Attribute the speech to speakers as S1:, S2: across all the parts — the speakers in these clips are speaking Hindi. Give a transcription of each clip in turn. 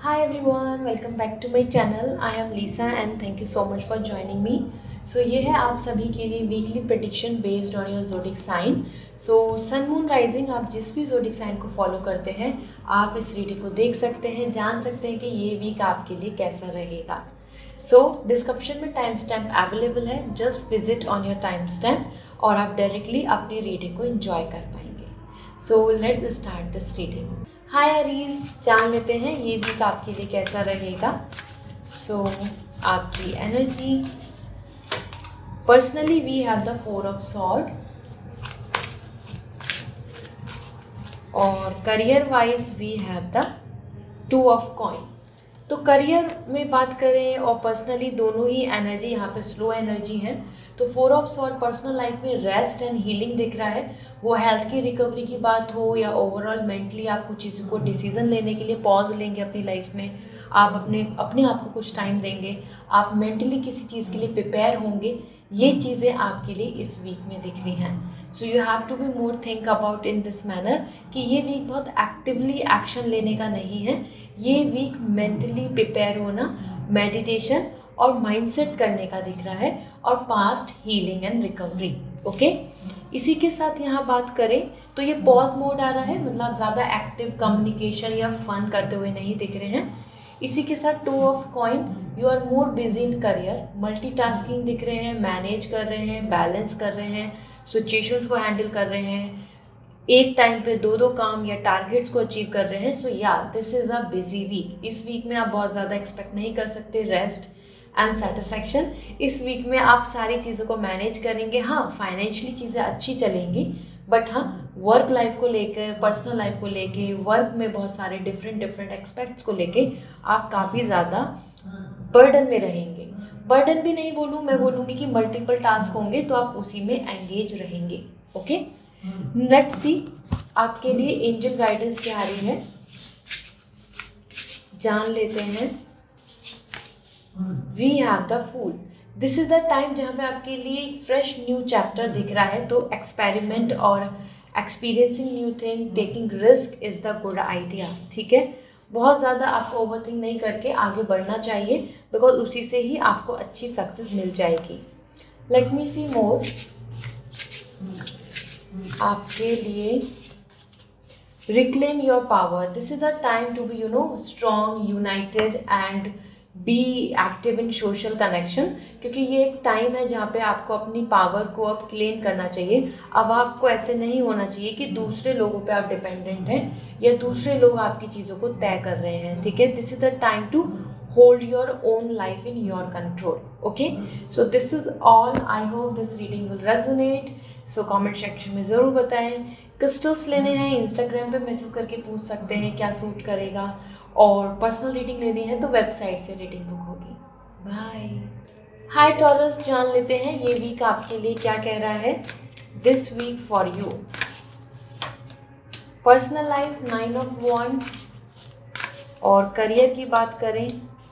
S1: Hi everyone, welcome back to my channel. I am Lisa and thank you so much for joining me. So ये है आप सभी के लिए weekly prediction based on your zodiac sign. So sun moon rising आप जिस भी ज़ोडिक साइन को फॉलो करते हैं आप इस रीडिंग को देख सकते हैं, जान सकते हैं कि ये वीक आपके लिए कैसा रहेगा. सो डिस्क्रिप्शन में टाइम स्टैम्प अवेलेबल है, just visit on your time stamp और आप डायरेक्टली अपनी रीडिंग को एंजॉय कर पाएंगे. So let's start this reading. Hi Aries, जान लेते हैं ये वीक आपके लिए कैसा रहेगा. सो आपकी energy, personally we have the 4 of sword और career wise we have the 2 of coin. तो करियर में बात करें और पर्सनली दोनों ही एनर्जी यहाँ पे स्लो एनर्जी है. तो 4 ऑफ सॉर्ड पर्सनल लाइफ में रेस्ट एंड हीलिंग दिख रहा है. वो हेल्थ की रिकवरी की बात हो या ओवरऑल मेंटली आप कुछ चीज़ों को डिसीजन लेने के लिए पॉज लेंगे अपनी लाइफ में, आप अपने आप को कुछ टाइम देंगे, आप मेंटली किसी चीज़ के लिए प्रिपेयर होंगे. ये चीज़ें आपके लिए इस वीक में दिख रही हैं. So you have to be more think about in this manner कि ये वीक बहुत एक्टिवली एक्शन लेने का नहीं है. ये वीक मेंटली प्रिपेयर होना, मेडिटेशन और माइंडसेट करने का दिख रहा है और past healing and recovery. Okay, इसी के साथ यहाँ बात करें तो ये पॉज मोड आ रहा है, मतलब ज़्यादा एक्टिव कम्युनिकेशन या फन करते हुए नहीं दिख रहे हैं. इसी के साथ 2 of coin, you are more busy in career, multitasking दिख रहे हैं, मैनेज कर रहे हैं, बैलेंस कर रहे हैं, सिचुएशंस को हैंडल कर रहे हैं, एक टाइम पे 2 काम या टारगेट्स को अचीव कर रहे हैं. So yeah this is a busy week. इस वीक में आप बहुत ज़्यादा एक्सपेक्ट नहीं कर सकते रेस्ट एंड सेटिस्फैक्शन. इस वीक में आप सारी चीज़ों को मैनेज करेंगे. हाँ, फाइनेंशियली चीज़ें अच्छी चलेंगी, बट हाँ वर्क लाइफ को लेकर, पर्सनल लाइफ को लेके, वर्क में बहुत सारे डिफरेंट एस्पेक्ट्स को लेके आप काफ़ी ज़्यादा बर्डन में रहेंगे. बर्डन भी नहीं बोलूँ, मैं बोलूँगी कि मल्टीपल टास्क होंगे तो आप उसी में एंगेज रहेंगे. ओके, लेट्स सी आपके लिए एंजल गाइडेंस क्या आ रही है, जान लेते हैं. We have the fool. This is the time जहाँ पे आपके लिए फ्रेश न्यू चैप्टर दिख रहा है. तो एक्सपेरिमेंट और experiencing new thing, taking risk is the good idea. ठीक है, बहुत ज़्यादा आपको ओवरथिंक नहीं करके आगे बढ़ना चाहिए, बिकॉज उसी से ही आपको अच्छी सक्सेस मिल जाएगी. लेट मी सी मोर आपके लिए. Reclaim your power. This is the time to be strong, united and be active in social connection. क्योंकि ये एक टाइम है जहाँ पे आपको अपनी पावर को अब क्लेम करना चाहिए. अब आपको ऐसे नहीं होना चाहिए कि दूसरे लोगों पे आप डिपेंडेंट हैं या दूसरे लोग आपकी चीज़ों को तय कर रहे हैं. ठीक है, this is the time to hold your own life in your control. Okay, so this is all. I hope this reading will resonate. So comment section में ज़रूर बताएं. क्रिस्टल्स लेने हैं इंस्टाग्राम पे मैसेज करके पूछ सकते हैं क्या सूट करेगा, और पर्सनल रीडिंग लेनी है तो वेबसाइट से रीडिंग बुक होगी. बाय. हाय टॉरस, जान लेते हैं ये वीक आपके लिए क्या कह रहा है. This week for you, personal life 9 of wands और करियर की बात करें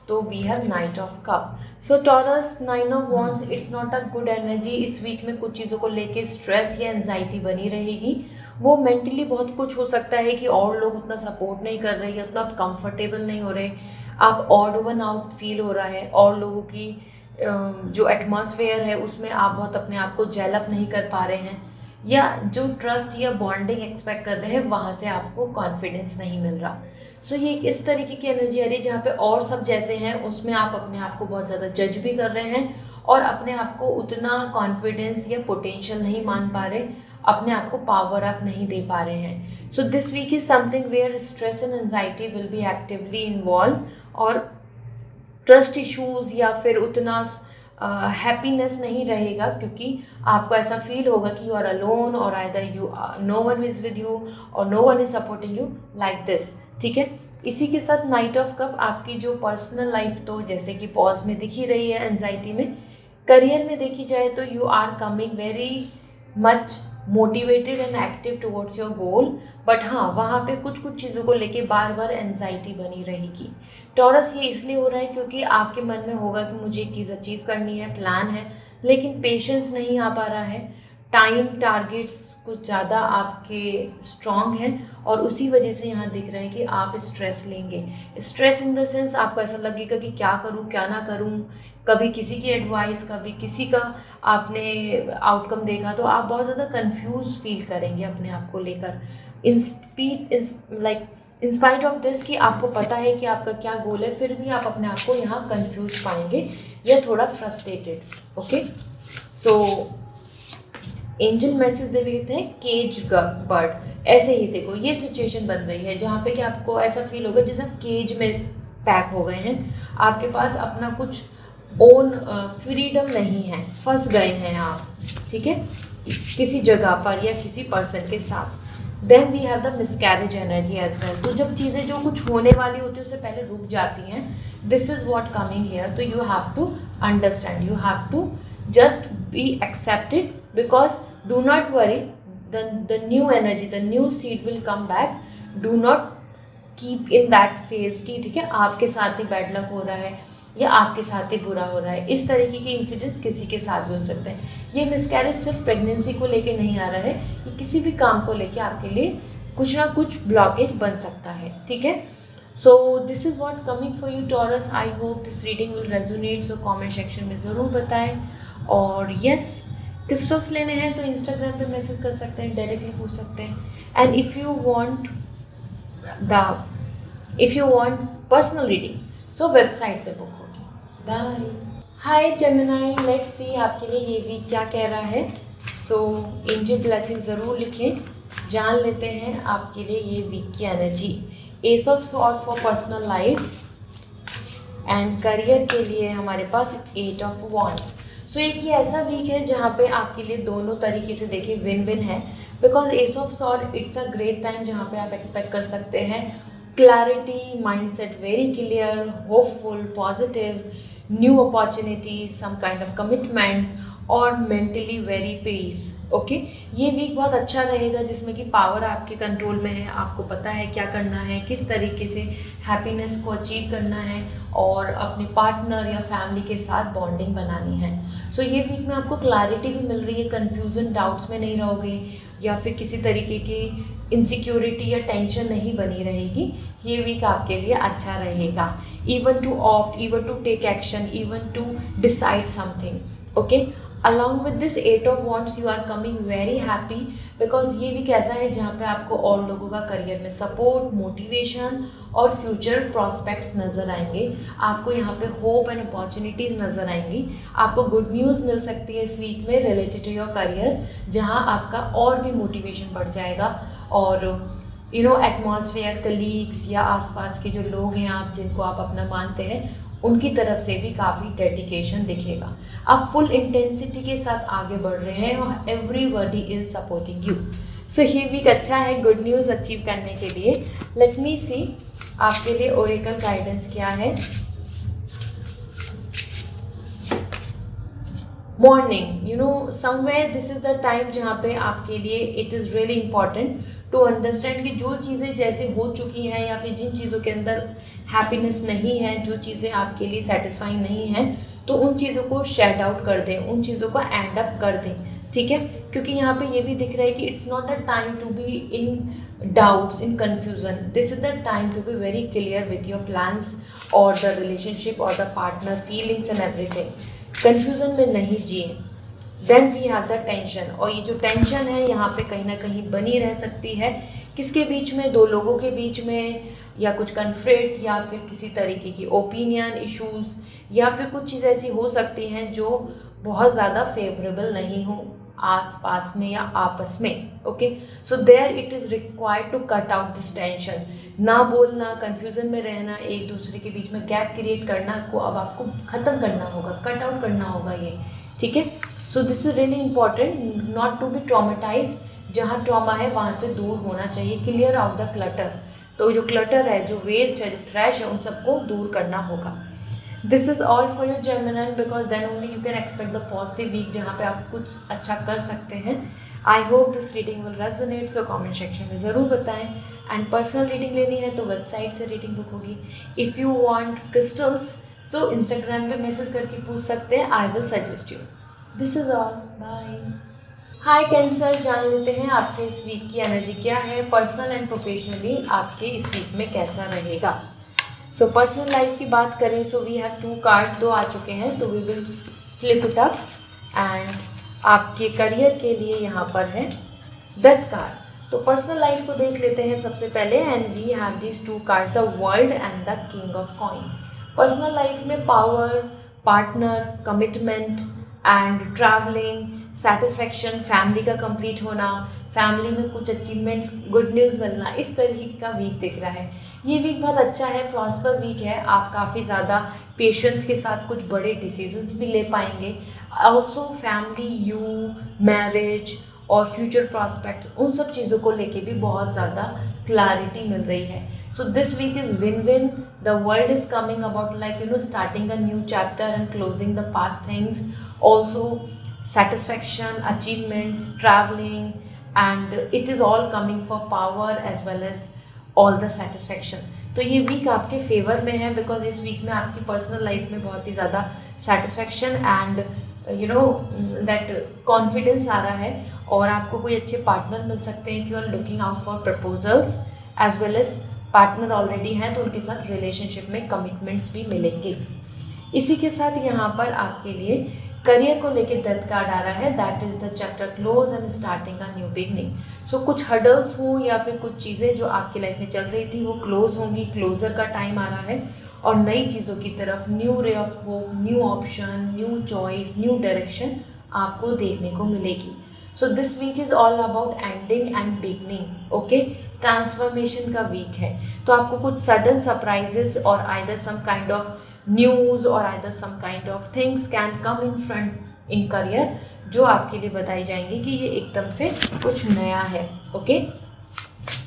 S1: तो we have knight of cup. So Taurus, 9 of wands it's not a good energy. इस वीक में कुछ चीज़ों को लेके स्ट्रेस या एंजाइटी बनी रहेगी. वो मेंटली बहुत कुछ हो सकता है कि और लोग उतना सपोर्ट नहीं कर रहे, उतना आप कंफर्टेबल नहीं हो रहे, आप ऑड वन आउट फील हो रहा है, और लोगों की जो एटमॉस्फेयर है उसमें आप बहुत अपने आप को जेल अप नहीं कर पा रहे हैं, या जो ट्रस्ट या बॉन्डिंग एक्सपेक्ट कर रहे हैं वहाँ से आपको कॉन्फिडेंस नहीं मिल रहा. सो ये इस तरीके की एनर्जी आ रही है जहाँ पे और सब जैसे हैं उसमें आप अपने आप को बहुत ज़्यादा जज भी कर रहे हैं और अपने आप को उतना कॉन्फिडेंस या पोटेंशियल नहीं मान पा रहे, अपने आप को पावर अप नहीं दे पा रहे हैं. So this week is something where stress and anxiety will be actively involve, और ट्रस्ट इश्यूज या फिर उतना हैप्पीनेस नहीं रहेगा, क्योंकि आपको ऐसा फील होगा कि यू आर अलोन और either you no one is with you और no one is supporting you like this. ठीक है, इसी के साथ नाइट ऑफ कप आपकी जो पर्सनल लाइफ तो जैसे कि पॉज में दिख ही रही है एंजाइटी में. करियर में देखी जाए तो you are coming very much motivated and active towards your goal, but हाँ वहाँ पे कुछ चीज़ों को लेके बार बार एंजाइटी बनी रहेगी. टॉरस, ये इसलिए हो रहा है क्योंकि आपके मन में होगा कि मुझे एक चीज़ अचीव करनी है, प्लान है, लेकिन पेशेंस नहीं आ पा रहा है. टाइम टारगेट्स कुछ ज़्यादा आपके स्ट्रॉन्ग हैं और उसी वजह से यहाँ दिख रहा है कि आप स्ट्रेस लेंगे। स्ट्रेस इन द सेंस आपको ऐसा लगेगा कि क्या करूँ क्या ना करूँ, कभी किसी की एडवाइस, कभी किसी का आपने आउटकम देखा तो आप बहुत ज़्यादा कंफ्यूज फील करेंगे अपने आप को लेकर। इन स्पाइट ऑफ दिस कि आपको पता है कि आपका क्या गोल है, फिर भी आप अपने आप को यहाँ कंफ्यूज पाएंगे या थोड़ा फ्रस्ट्रेटेड। ओके, सो एंजल मैसेज दे लेते हैं केज बर्ड। ऐसे ही देखो ये सिचुएशन बन रही है जहाँ पे कि आपको ऐसा फील होगा जैसे आप केज में पैक हो गए हैं, आपके पास अपना कुछ ओन फ्रीडम नहीं है, फंस गए हैं आप, ठीक है, किसी जगह पर या किसी पर्सन के साथ। Then we have the miscarriage energy as well. तो जब चीज़ें जो कुछ होने वाली होती है उससे पहले रुक जाती हैं, this is what coming here. तो you have to understand, you have to just be accepted, because do not worry, the new energy, the new seed will come back. Do not keep in that phase कि ठीक है आपके साथ ही बैड लक हो रहा है या आपके साथ ही बुरा हो रहा है। इस तरीके के इंसिडेंट्स किसी के साथ भी हो सकते हैं। ये मिसकैरेज सिर्फ प्रेगनेंसी को लेके नहीं आ रहा है, ये किसी भी काम को लेके आपके लिए कुछ ना कुछ ब्लॉकेज बन सकता है, ठीक है। So this is what coming for you taurus. I hope this reading will resonate. So comment section में ज़रूर बताएं। और यस, क्रिस्टल्स लेने हैं तो इंस्टाग्राम पे मैसेज कर सकते हैं, डायरेक्टली पूछ सकते हैं। And if you want personal reading so website से बुक होगी। Bye. Hi Gemini, let's see आपके लिए ये वीक क्या कह रहा है। सो एंजल ब्लेसिंग ज़रूर लिखें, जान लेते हैं आपके लिए ये वीक की energy. S of sword for personal life and career के लिए हमारे पास 8 ऑफ वॉन्ड्स। सो एक ये ऐसा वीक है जहाँ पे आपके लिए दोनों तरीके से देखिए विन विन है, because ace of sword it's a great time जहाँ पे आप एक्सपेक्ट कर सकते हैं clarity, mindset very clear, hopeful, positive, new opportunities, some kind of commitment और मेंटली वेरी पीस। ओके, ये वीक बहुत अच्छा रहेगा जिसमें कि पावर आपके कंट्रोल में है, आपको पता है क्या करना है, किस तरीके से हैप्पीनेस को अचीव करना है और अपने पार्टनर या फैमिली के साथ बॉन्डिंग बनानी है। सो ये वीक में आपको क्लैरिटी भी मिल रही है, कन्फ्यूजन, डाउट्स में नहीं रहोगे या फिर किसी तरीके की इनसिक्योरिटी या टेंशन नहीं बनी रहेगी। ये वीक आपके लिए अच्छा रहेगा, even to opt, even to take action, even to decide something. Okay, along with this 8 of wands you are coming very happy, because ये वीक ऐसा है जहाँ पे आपको और लोगों का करियर में सपोर्ट, मोटिवेशन और फ्यूचर प्रॉस्पेक्ट्स नज़र आएंगे। आपको यहाँ पे होप एंड अपॉर्चुनिटीज़ नज़र आएंगी। आपको गुड न्यूज़ मिल सकती है इस वीक में रिलेटेड टू योर करियर, जहाँ आपका और भी मोटिवेशन बढ़ जाएगा और एटमॉस्फेयर, कलीग्स या आसपास के जो लोग हैं आप जिनको आप अपना मानते हैं उनकी तरफ से भी काफ़ी डेडिकेशन दिखेगा। आप फुल इंटेंसिटी के साथ आगे बढ़ रहे हैं और एवरीबॉडी इज सपोर्टिंग यू। सो ये वीक अच्छा है गुड न्यूज़ अचीव करने के लिए। लेट मी सी आपके लिए ओरेकल गाइडेंस क्या है। Morning, somewhere this is the time जहाँ पे आपके लिए it is really important to understand कि जो चीज़ें जैसे हो चुकी हैं या फिर जिन चीज़ों के अंदर हैप्पीनेस नहीं है, जो चीज़ें आपके लिए सेटिस्फाइंग नहीं हैं, तो उन चीज़ों को शेड आउट कर दें, उन चीज़ों को एंड अप कर दें, ठीक है। क्योंकि यहाँ पे ये भी दिख रहा है कि it's not a time to be in doubts, in confusion. This is the time to be very clear with your plans और द रिलेशनशिप और the partner, feelings and everything. Confusion में नहीं जिए। Then we have the tension, और ये जो टेंशन है यहाँ पे कहीं ना कहीं बनी रह सकती है। किसके बीच में? दो लोगों के बीच में, या कुछ कन्फ्लिक्ट, या फिर किसी तरीके की ओपिनियन इश्यूज़, या फिर कुछ चीज़ें ऐसी हो सकती हैं जो बहुत ज़्यादा फेवरेबल नहीं हो आस पास में या आपस में। Okay, so there it is required to cut out this tension. ना बोलना, कन्फ्यूज़न में रहना, एक दूसरे के बीच में गैप क्रिएट करना को अब आपको ख़त्म करना होगा, कट आउट करना होगा ये, ठीक है। So this is really important not to be traumatize. जहाँ ट्रॉमा है वहाँ से दूर होना चाहिए। क्लियर आउट द क्लटर, तो जो क्लटर है, जो वेस्ट है, जो थ्रैश है, उन सबको दूर करना होगा। This is all for your Gemini, because then only you can expect the positive week जहाँ पे आप कुछ अच्छा कर सकते हैं। I hope this reading will resonate, so comment section में ज़रूर बताएं। एंड पर्सनल रीडिंग लेनी है तो वेबसाइट से रीडिंग बुक होगी। If you want crystals so Instagram पे मैसेज करके पूछ सकते हैं, I will suggest you. This is all, bye. Hi Cancer, जान लेते हैं आपके इस वीक की एनर्जी क्या है, पर्सनल एंड प्रोफेशनली आपके इस वीक में कैसा रहेगा। सो पर्सनल लाइफ की बात करें, सो वी हैव 2 कार्ड्स, 2 आ चुके हैं, so we will flip it up. And आपके करियर के लिए यहाँ पर है डेथ कार्ड। तो पर्सनल लाइफ को देख लेते हैं सबसे पहले, and we have these 2 cards, the world and the king of coin. Personal life में power, partner, commitment and travelling, satisfaction, family का कंप्लीट होना, फैमिली में कुछ अचीवमेंट्स, गुड न्यूज़ मिलना, इस तरीके का वीक दिख रहा है। ये वीक बहुत अच्छा है, प्रॉस्पर वीक है। आप काफ़ी ज़्यादा पेशेंस के साथ कुछ बड़े डिसीजंस भी ले पाएंगे। ऑल्सो फैमिली, यू, मैरिज और फ्यूचर प्रॉस्पेक्ट्स, उन सब चीज़ों को लेके भी बहुत ज़्यादा क्लैरिटी मिल रही है। So this week is win win. The world is coming about like starting a new chapter and closing the past things. Also satisfaction, achievements, traveling, and it is all coming for power as well as all the satisfaction। तो ये वीक आपके फेवर में है, बिकॉज इस वीक में आपकी पर्सनल लाइफ में बहुत ही ज़्यादा सेटिस्फैक्शन एंड दैट कॉन्फिडेंस आ रहा है, और आपको कोई अच्छे पार्टनर मिल सकते हैं if you are looking out for proposals, as well as partner already हैं तो उनके साथ रिलेशनशिप में कमिटमेंट्स भी मिलेंगे। इसी के साथ यहाँ पर आपके लिए करियर को लेके डेथ कार्ड आ रहा है, that is the chapter close and starting a new beginning. So कुछ हर्डल्स हों या फिर कुछ चीज़ें जो आपकी लाइफ में चल रही थी वो क्लोज होंगी, क्लोजर का टाइम आ रहा है, और नई चीज़ों की तरफ new ray of hope, new option, new choice, new direction आपको देखने को मिलेगी। So this week is all about ending and beginning, okay. Transformation का वीक है, तो आपको कुछ सडन सरप्राइजेस और either some kind of news और either some kind of things can come in front in career, जो आपके लिए बताई जाएंगी कि ये एकदम से कुछ नया है, ओके।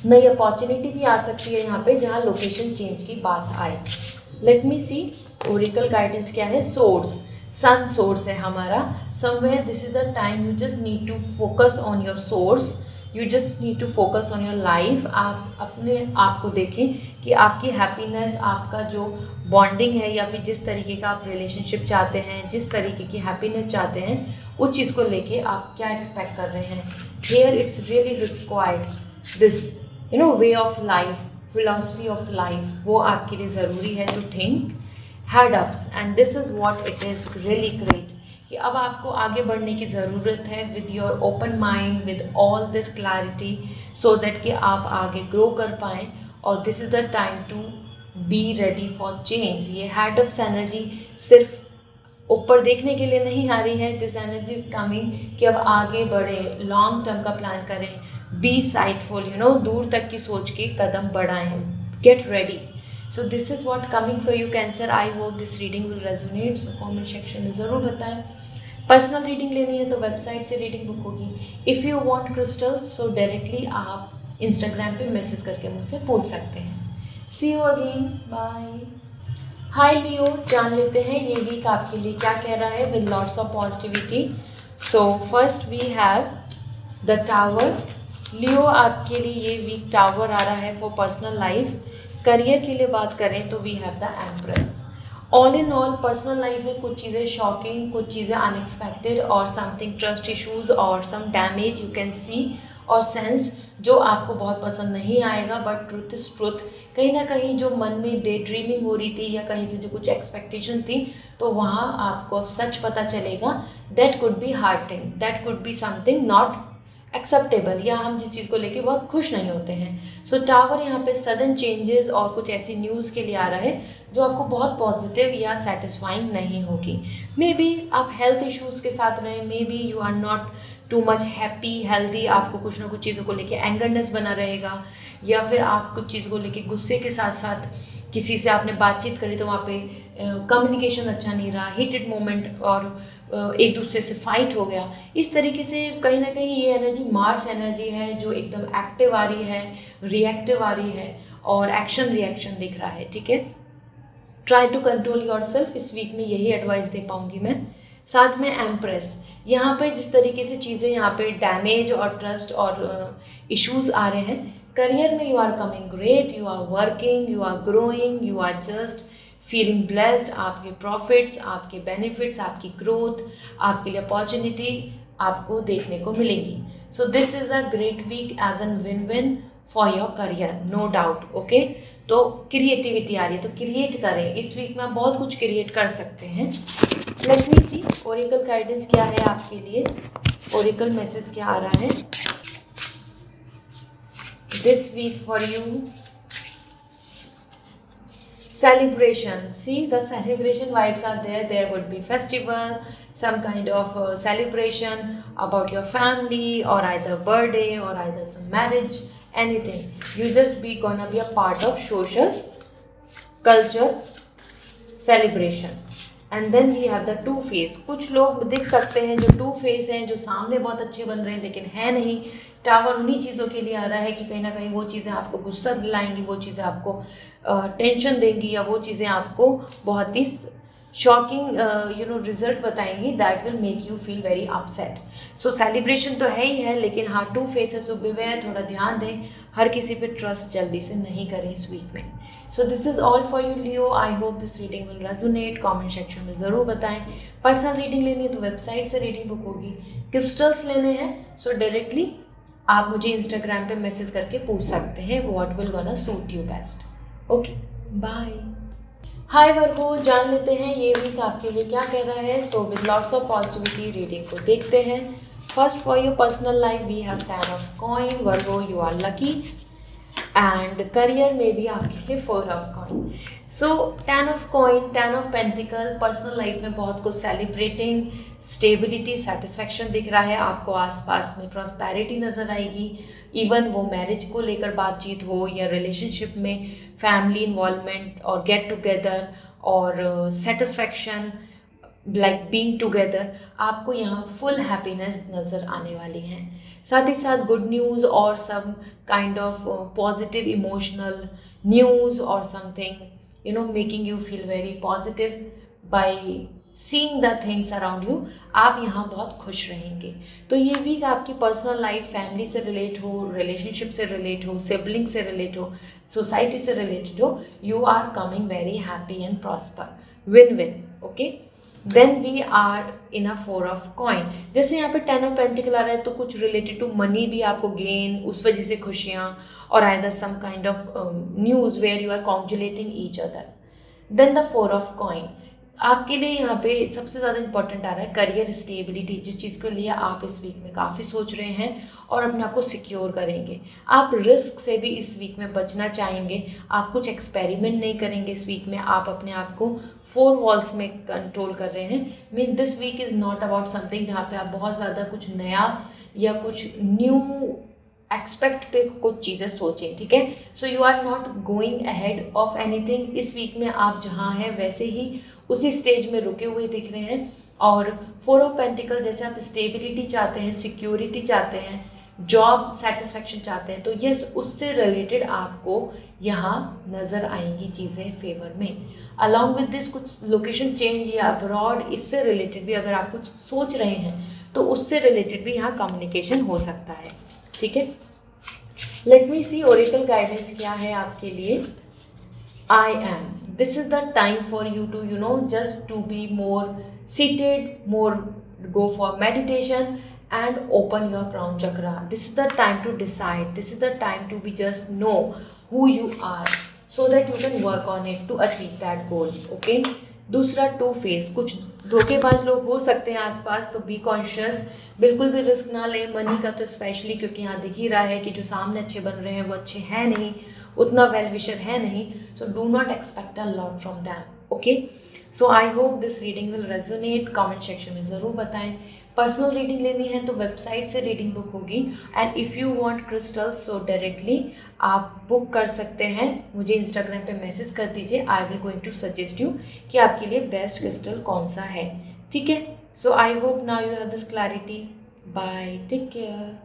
S1: नई अपॉर्चुनिटी भी आ सकती है यहाँ पे जहाँ लोकेशन चेंज की बात आए। Let me see oracle guidance क्या है। सोर्स, सन सोर्स है हमारा। Somewhere this is the time you just need to focus on your source, you just need to focus on your life. आप अपने आप को देखें कि आपकी हैप्पीनेस, आपका जो बॉन्डिंग है या फिर जिस तरीके का आप रिलेशनशिप चाहते हैं, जिस तरीके की हैप्पीनेस चाहते हैं, उस चीज़ को लेके आप क्या एक्सपेक्ट कर रहे हैं। Here it's really required this way of life, philosophy of life, वो आपके लिए ज़रूरी है to think heads up, and this is what it is really great कि अब आपको आगे बढ़ने की ज़रूरत है with your open mind, with all this clarity, so that कि आप आगे ग्रो कर पाएँ। और this is the time to be ready for change. ये हेडअप्स एनर्जी सिर्फ ऊपर देखने के लिए नहीं आ रही है, दिस एनर्जी इज कमिंग कि अब आगे बढ़े, लॉन्ग टर्म का प्लान करें, बी साइटफुल, दूर तक की सोच के कदम बढ़ाएं, get ready. So this is what coming for you cancer. I hope this reading will resonate, so comment section में ज़रूर बताएं। पर्सनल रीडिंग लेनी है तो वेबसाइट से रीडिंग बुक होगी। If you want crystals, so directly आप इंस्टाग्राम पे मैसेज करके मुझसे पूछ सकते हैं। सी यू अगेन, बाय। हाय लियो, जान लेते हैं ये वीक आपके लिए क्या कह रहा है with lots of positivity. So first we have the tower. Leo, आपके लिए ये वीक टावर आ रहा है फॉर पर्सनल लाइफ। करियर के लिए बात करें तो we have the empress. All in all personal life में कुछ चीज़ें शॉकिंग, कुछ चीज़ें अनएक्सपेक्टेड और समथिंग ट्रस्ट इश्यूज और सम डैमेज यू कैन सी और सेंस, जो आपको बहुत पसंद नहीं आएगा, बट ट्रुथ इज ट्रुथ। कहीं ना कहीं जो मन में डे ड्रीमिंग हो रही थी या कहीं से जो कुछ एक्सपेक्टेशन थी, तो वहाँ आपको सच पता चलेगा। That could be hurting, that could be something not acceptable, या हम जिस चीज़ को लेके बहुत खुश नहीं होते हैं। सो टावर यहाँ पे सडन चेंजेस और कुछ ऐसी न्यूज़ के लिए आ रहा है जो आपको बहुत पॉजिटिव या सेटिस्फाइंग नहीं होगी। मे बी आप हेल्थ इश्यूज़ के साथ रहें, maybe you are not too much happy healthy, आपको कुछ ना कुछ चीज़ों को लेके एंगरनेस बना रहेगा, या फिर आप कुछ चीज़ को लेके गुस्से के साथ साथ किसी से आपने बातचीत करी तो वहाँ पे कम्युनिकेशन अच्छा नहीं रहा, हीटेड मोमेंट और एक दूसरे से फाइट हो गया। इस तरीके से कहीं ना कहीं ये एनर्जी मार्स एनर्जी है जो एकदम एक्टिव आ रही है, रिएक्टिव आ रही है और एक्शन रिएक्शन दिख रहा है। ठीक है, ट्राई टू कंट्रोल योरसेल्फ, इस वीक में यही एडवाइस दे पाऊंगी मैं। साथ में एम्प्रेस, यहाँ पे जिस तरीके से चीज़ें यहाँ पे डैमेज और ट्रस्ट और इश्यूज आ रहे हैं, करियर में you are coming great, you are working, you are growing, you are just feeling blessed. आपके प्रॉफिट्स, आपके बेनिफिट्स, आपकी ग्रोथ, आपके लिए अपॉर्चुनिटी आपको देखने को मिलेंगी। So this is a great week as an win win for your career, no doubt. Okay, तो क्रिएटिविटी आ रही है तो क्रिएट करें, इस वीक में आप बहुत कुछ क्रिएट कर सकते हैं। Let me see oracle guidance क्या है आपके लिए, ओरेकल मैसेज क्या आ रहा है this week for you. Celebration, see the celebration vibes are there. There would be festival, some kind of celebration about your family, or either birthday, or either some marriage, anything. You just be gonna be a part of social culture celebration. And then we have the two face. कुछ लोग दिख सकते हैं जो टू फेस हैं, जो सामने बहुत अच्छे बन रहे हैं लेकिन है नहीं। टावर उन्हीं चीज़ों के लिए आ रहा है कि कहीं ना कहीं वो चीज़ें आपको गुस्सा दिलाएंगी, वो चीज़ें आपको टेंशन देंगी, या वो चीज़ें आपको बहुत ही शॉकिंग रिजल्ट बताएंगी that will make you feel very upset. So celebration तो है ही है, लेकिन हाँ टू फेसेस टू बिवेयर, थोड़ा ध्यान दें, हर किसी पे ट्रस्ट जल्दी से नहीं करें इस वीक में। सो this is all for you Leo, I hope this reading will resonate. Comment section में ज़रूर बताएं। पर्सनल रीडिंग लेनी है तो वेबसाइट से रीडिंग बुक होगी। क्रिस्टल्स लेने हैं सो डायरेक्टली आप मुझे इंस्टाग्राम पे मैसेज करके पूछ सकते हैं what will gonna suit you best. Okay, bye. Hi Virgo, जान लेते हैं ये वीक आपके लिए क्या कह रहा है। So with lots of positivity reading को देखते हैं। First for your personal life we have 10 of coin. Virgo you are lucky. And career में भी आपके लिए 4 of coin. So 10 of coin, 10 of pentacle, personal life में बहुत कुछ सेलिब्रेटिंग, स्टेबिलिटी, सेटिस्फैक्शन दिख रहा है आपको। आसपास में प्रॉस्पेरिटी नज़र आएगी। इवन वो मैरिज को लेकर बातचीत हो या रिलेशनशिप में फैमिली इन्वॉल्वमेंट और गेट टुगेदर और सेटिस्फैक्शन लाइक बीइंग टुगेदर, आपको यहाँ फुल हैप्पीनेस नज़र आने वाली हैं। साथ ही साथ गुड न्यूज़ और some kind of positive emotional news और something making you feel very positive by seeing the things around you. आप यहाँ बहुत खुश रहेंगे। तो ये वीक आपकी पर्सनल लाइफ, फैमिली से रिलेट हो, रिलेशनशिप से रिलेट हो, सिबलिंग से रिलेट हो, सोसाइटी से रिलेटेड हो, you are coming very happy and prosper, win win. Okay, then we are in a 4 of coin. जैसे यहाँ पे 10 ऑफ पेंटिकल आ रहा है तो कुछ रिलेटेड टू मनी भी आपको गेन, उस वजह से खुशियाँ, और either some kind of news where you are congratulating each other. Then the 4 of coin आपके लिए यहाँ पे सबसे ज़्यादा इंपॉर्टेंट आ रहा है करियर स्टेबिलिटी, जिस चीज़ के लिए आप इस वीक में काफ़ी सोच रहे हैं और अपने आप को सिक्योर करेंगे। आप रिस्क से भी इस वीक में बचना चाहेंगे। आप कुछ एक्सपेरिमेंट नहीं करेंगे इस वीक में। आप अपने आप को 4 वॉल्स में कंट्रोल कर रहे हैं। Mean this week is not about something जहाँ पे आप बहुत ज़्यादा कुछ नया या कुछ न्यू एक्सपेक्ट पे कुछ चीज़ें सोचें, ठीक है। So you are not going ahead of anything. इस वीक में आप जहाँ हैं वैसे ही उसी स्टेज में रुके हुए दिख रहे हैं। और 4 ऑफ पेंटिकल जैसे आप स्टेबिलिटी चाहते हैं, सिक्योरिटी चाहते हैं, जॉब सेटिस्फैक्शन चाहते हैं, तो यस उससे रिलेटेड आपको यहाँ नज़र आएंगी चीज़ें फेवर में। अलॉन्ग विद दिस कुछ लोकेशन चेंज या अब्रॉड, इससे रिलेटेड भी अगर आप कुछ सोच रहे हैं तो उससे रिलेटेड भी यहाँ कम्युनिकेशन हो सकता है, ठीक है। Let me see oracle guidance क्या है आपके लिए। I am. This is the time for you to, just to be more seated, more go for meditation and open your crown chakra. This is the time to decide. This is the time to be just know who you are so that you can work on it to achieve that goal. Okay? दूसरा 2 फेस, कुछ धोखेबाज लोग हो सकते हैं आसपास, तो बी कॉन्शियस, बिल्कुल भी रिस्क ना लें मनी का, तो स्पेशली क्योंकि यहाँ दिख ही रहा है कि जो सामने अच्छे बन रहे हैं वो अच्छे हैं नहीं, उतना वेल विशर है नहीं। सो do not expect a lot from them. Okay, so I hope this reading will resonate. Comment section में ज़रूर बताएं। पर्सनल रीडिंग लेनी है तो वेबसाइट से रीडिंग बुक होगी। And if you want crystals so directly आप बुक कर सकते हैं, मुझे इंस्टाग्राम पे मैसेज कर दीजिए। I will going to suggest you कि आपके लिए बेस्ट क्रिस्टल कौन सा है, ठीक है। So I hope now you have this clarity. Bye, take care.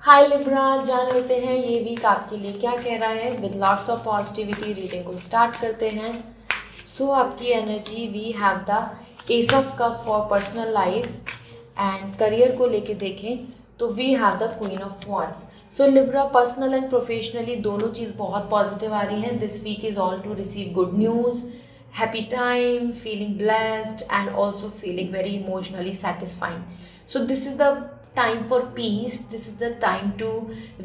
S1: Hi Libra, जान लेते हैं ये वीक आपके लिए क्या कह रहा है। With lots of positivity reading को स्टार्ट करते हैं। सो आपकी energy, we have the ace of cup for personal life. And career को लेके देखें तो we have the queen of wands. So Libra personal and professionally दोनों चीज़ बहुत पॉजिटिव आ रही हैं। This week is all to receive good news, happy time, feeling blessed and also feeling very emotionally satisfying. So this is the time for peace. This is the time to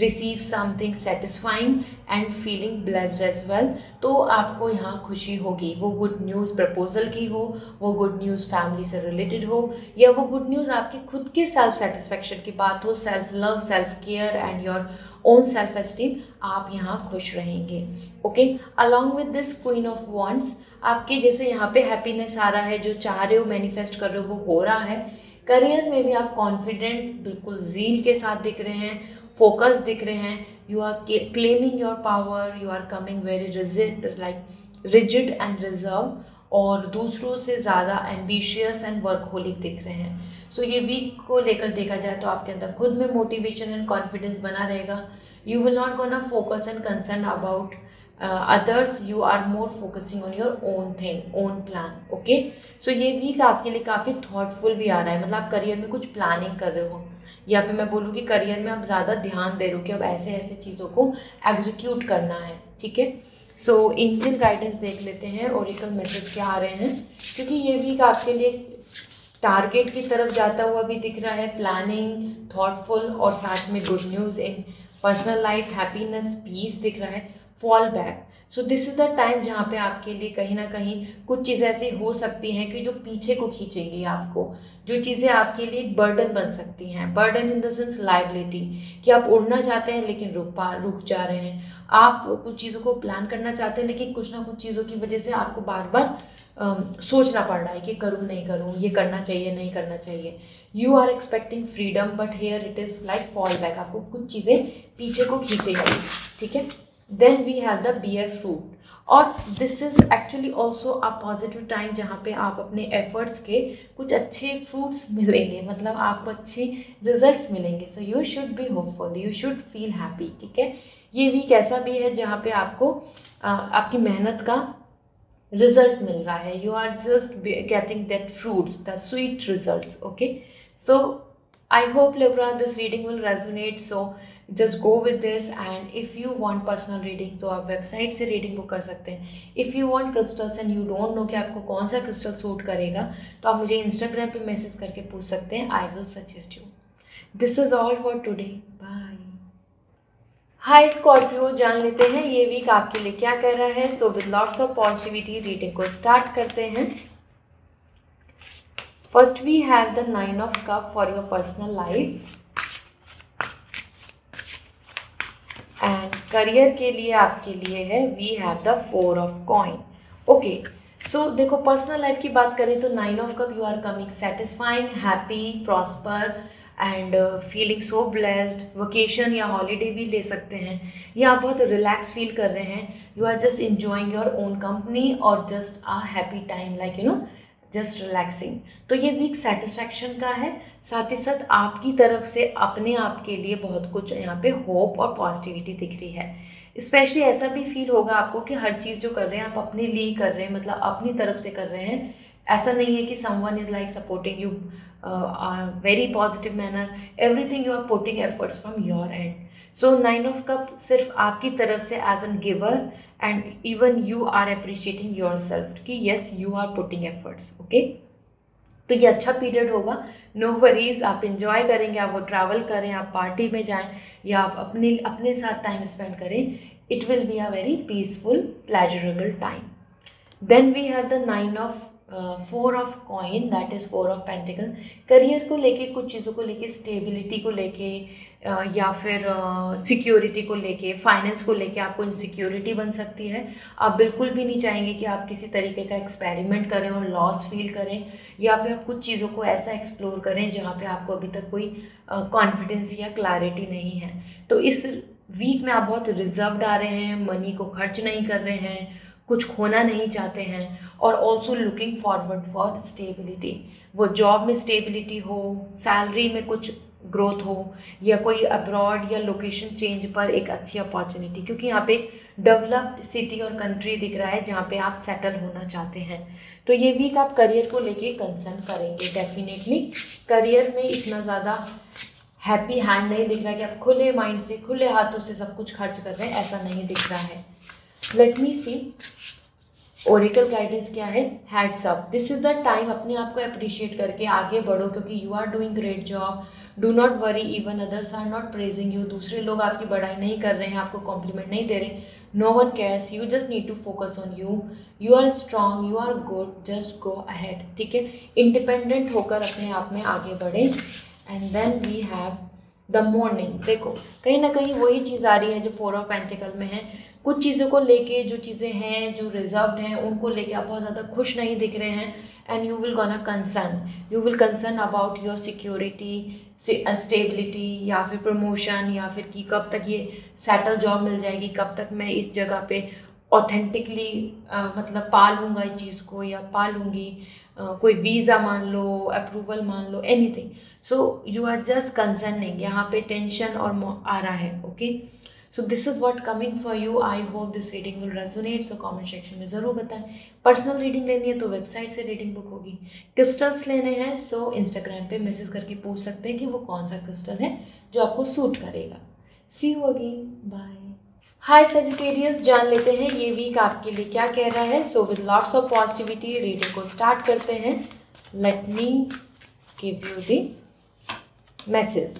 S1: receive something satisfying and feeling blessed as well. तो आपको यहाँ खुशी होगी, वो गुड न्यूज़ प्रपोजल की हो, वो गुड न्यूज़ फैमिली से रिलेटेड हो, या वो गुड न्यूज़ आपकी खुद की सेल्फ सेटिस्फेक्शन की बात हो, self love, self care and your own self esteem, आप यहाँ खुश रहेंगे. Okay, along with this queen of wands, आपके जैसे यहाँ पे हैप्पीनेस आ रहा है, जो चाह रहे हो मैनिफेस्ट कर रहे हो वो हो रहा है. करियर में भी आप कॉन्फिडेंट, बिल्कुल ज़ील के साथ दिख रहे हैं, फोकस दिख रहे हैं. You are claiming your power, you are coming very rigid and reserve, और दूसरों से ज़्यादा एम्बिशियस एंड वर्कहोलिक दिख रहे हैं. सो ये वीक को लेकर देखा जाए तो आपके अंदर खुद में मोटिवेशन एंड कॉन्फिडेंस बना रहेगा. You will not gonna focus and concern about others. You are more focusing on your own thing, own plan. Okay, so ये वीक आपके लिए काफ़ी थॉटफुल भी आ रहा है. मतलब आप करियर में कुछ प्लानिंग कर रहे हो, या फिर मैं बोलूँ कि करियर में आप ज़्यादा ध्यान दे रहे हो कि अब ऐसे ऐसे चीज़ों को एग्जीक्यूट करना है. ठीक है, सो एंजल गाइडेंस देख लेते हैं, ओरेकल मैसेज क्या आ रहे हैं, क्योंकि ये वीक आपके लिए टारगेट की तरफ जाता हुआ भी दिख रहा है. प्लानिंग, थॉटफुल, और साथ में good news in personal life, happiness, peace दिख रहा है. Fall back, so this is the time जहाँ पे आपके लिए कहीं ना कहीं कुछ चीज़ें ऐसी हो सकती हैं कि जो पीछे को खींचेंगी आपको, जो चीज़ें आपके लिए एक बर्डन बन सकती हैं. Burden in the sense liability, कि आप उड़ना चाहते हैं लेकिन रुक जा रहे हैं. आप कुछ चीज़ों को प्लान करना चाहते हैं लेकिन कुछ ना कुछ चीज़ों की वजह से आपको बार बार सोचना पड़ रहा है कि करूँ नहीं करूँ, ये करना चाहिए नहीं करना चाहिए. You are expecting freedom, but here it is like fall back, आपको कुछ चीज़ें पीछे को खींचेंगी. ठीक है, then we have the bear fruit, और this is actually also a positive time जहाँ पे आप अपने एफर्ट्स के कुछ अच्छे फ्रूट्स मिलेंगे, मतलब आपको अच्छे रिजल्ट्स मिलेंगे. So you should be hopeful, you should feel happy. ठीक है, ये वीक ऐसा भी है जहाँ पे आपको आपकी मेहनत का रिजल्ट मिल रहा है. You are just getting that fruits, the sweet results. Okay, so I hope Libra this reading will resonate. So just go with this, and if you want personal reading तो आप वेबसाइट से रीडिंग बुक कर सकते हैं. If you want crystals and you don't know कि आपको कौन सा क्रिस्टल सूट करेगा, तो आप मुझे इंस्टाग्राम पे मैसेज करके पूछ सकते हैं. I will suggest you. This is all for today. Bye. Hi Scorpio, जान लेते हैं ये वीक आपके लिए क्या कर रहा है. So with lots of positivity reading को स्टार्ट करते हैं. First we have the 9 of cup for your personal life, and career के लिए आपके लिए है we have the 4 of coin. Okay, so देखो पर्सनल लाइफ की बात करें तो 9 of cup, you are coming satisfying, happy, prosper and feeling so blessed. Vacation या हॉलीडे भी ले सकते हैं, या आप बहुत रिलैक्स फील कर रहे हैं. You are just enjoying your own company और just a happy time, like you know, just relaxing. तो ये वीक सेटिस्फैक्शन का है, साथ ही साथ आपकी तरफ से अपने आप के लिए बहुत कुछ यहाँ पे होप और पॉजिटिविटी दिख रही है. स्पेशली ऐसा भी फील होगा आपको कि हर चीज़ जो कर रहे हैं आप अपने लिए कर रहे हैं, मतलब अपनी तरफ से कर रहे हैं. ऐसा नहीं है कि someone is like supporting you very positive manner. Everything you are putting efforts from your end. So 9 of cup सिर्फ आपकी तरफ से as an giver, and even you are appreciating yourself कि yes you are putting efforts. Okay, तो ये अच्छा पीरियड होगा. नो वरीज, आप इंजॉय करेंगे, आप वो ट्रैवल करें, आप पार्टी में जाएं, या आप अपने साथ टाइम स्पेंड करें. It will be a very peaceful pleasurable time. Then we have the 9 of 4 of coin, that is 4 of pentacle. Career को लेके, कुछ चीज़ों को लेके, स्टेबिलिटी को लेके, या फिर सिक्योरिटी को लेके, फाइनेंस को लेके आपको इनसिक्योरिटी बन सकती है. आप बिल्कुल भी नहीं चाहेंगे कि आप किसी तरीके का एक्सपेरिमेंट करें और लॉस फील करें, या फिर आप कुछ चीज़ों को ऐसा एक्सप्लोर करें जहाँ पे आपको अभी तक कोई कॉन्फिडेंस या क्लैरिटी नहीं है. तो इस वीक में आप बहुत रिजर्व्ड आ रहे हैं, मनी को खर्च नहीं कर रहे हैं, कुछ खोना नहीं चाहते हैं, और also looking forward for stability. वो जॉब में स्टेबिलिटी हो, सैलरी में कुछ ग्रोथ हो, या कोई अब्रॉड या लोकेशन चेंज पर एक अच्छी अपॉर्चुनिटी, क्योंकि यहाँ पे एक डेवलप्ड सिटी और कंट्री दिख रहा है जहाँ पे आप सेटल होना चाहते हैं. तो ये वीक आप करियर को लेके कंसर्न करेंगे डेफिनेटली. करियर में इतना ज़्यादा हैप्पी हैंड नहीं दिख रहा है कि आप खुले माइंड से, खुले हाथों से सब कुछ खर्च कर रहे हैं, ऐसा नहीं दिख रहा है. Let me see. Oracle guidance क्या है, hats up, this is the time अपने आप को अप्रिशिएट करके आगे बढ़ो, क्योंकि you are doing great job. Do not worry even others are not praising you, दूसरे लोग आपकी बढ़ाई नहीं कर रहे हैं, आपको कॉम्प्लीमेंट नहीं दे रहे, no one cares, you just need to focus on you, you are strong, you are good, just go ahead, ठीक है। इंडिपेंडेंट होकर अपने आप में आगे बढ़े। And then we have the morning. देखो कहीं ना कहीं वही चीज़ आ रही है जो 4 ऑफ पेंटिकल में है, कुछ चीज़ों को लेके, जो चीज़ें हैं जो रिजर्व्ड हैं उनको लेके आप बहुत ज़्यादा खुश नहीं दिख रहे हैं। And you will gonna concern, you will concern about your security, stability, या फिर प्रमोशन, या फिर कि कब तक ये सेटल जॉब मिल जाएगी, कब तक मैं इस जगह पे ऑथेंटिकली मतलब पालूंगा इस चीज़ को या पालूंगी, कोई वीज़ा मान लो, अप्रूवल मान लो, anything. So you are just concerning, यहाँ पे टेंशन और आ रहा है। Okay, so this is what coming for you. I hope this reading will resonate. So comment section में ज़रूर बताएं। पर्सनल रीडिंग लेनी है तो वेबसाइट से रीडिंग बुक होगी। क्रिस्टल्स लेने हैं सो इंस्टाग्राम पे मैसेज करके पूछ सकते हैं कि वो कौन सा क्रिस्टल है जो आपको सूट करेगा। See you again, bye. Hi Sagittarius, जान लेते हैं ये वीक आपके लिए क्या कह रहा है। So with lots of positivity reading को स्टार्ट करते हैं। Let me give you the message.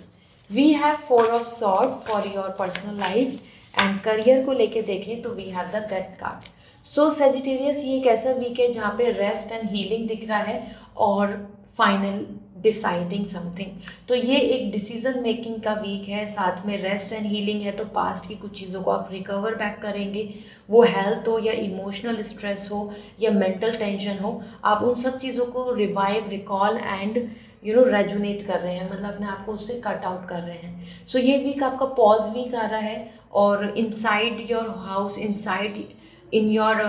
S1: We have 4 of sword for your personal life and career को लेके देखें तो we have the death card. So Sagittarius, ये एक ऐसा वीक है जहाँ पे रेस्ट एंड हीलिंग दिख रहा है और फाइनल डिसाइडिंग समथिंग। तो ये एक डिसीजन मेकिंग का वीक है, साथ में रेस्ट एंड हीलिंग है। तो पास्ट की कुछ चीज़ों को आप रिकवर बैक करेंगे, वो हेल्थ हो या इमोशनल स्ट्रेस हो या मेंटल टेंशन हो, आप उन सब चीज़ों को रिवाइव, रिकॉल एंड रेजुनेट कर रहे हैं, मतलब अपने आप को उससे कट आउट कर रहे हैं। सो ये वीक आपका पॉज वीक आ रहा है और inside your house, inside in your